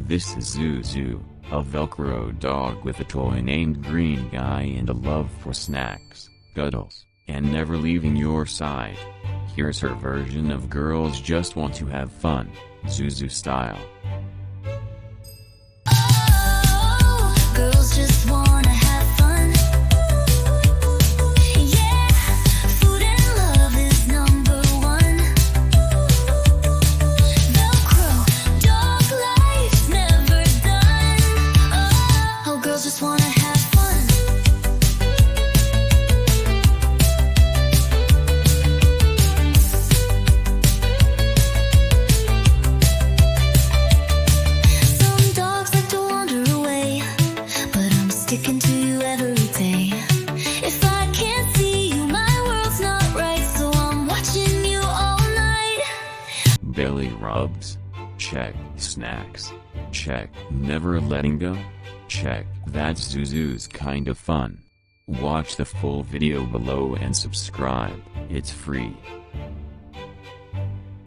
This is Zuzu, a Velcro dog with a toy named Green Guy and a love for snacks, Cuddles, and never leaving your side. Here's her version of Girls Just Want to Have Fun, Zuzu style. Oh, girls just wanna have fun. Yeah, food and love is number one. Velcro, dog life never done. Oh, girls just wanna have fun. Some dogs like to wander away, but I'm sticking to you every day. If I can't see you, my world's not right, so I'm watching you all night. Belly rubs? Check. Snacks? Check. Never letting go? Check. That's Zuzu's kind of fun. Watch the full video below and subscribe, it's free.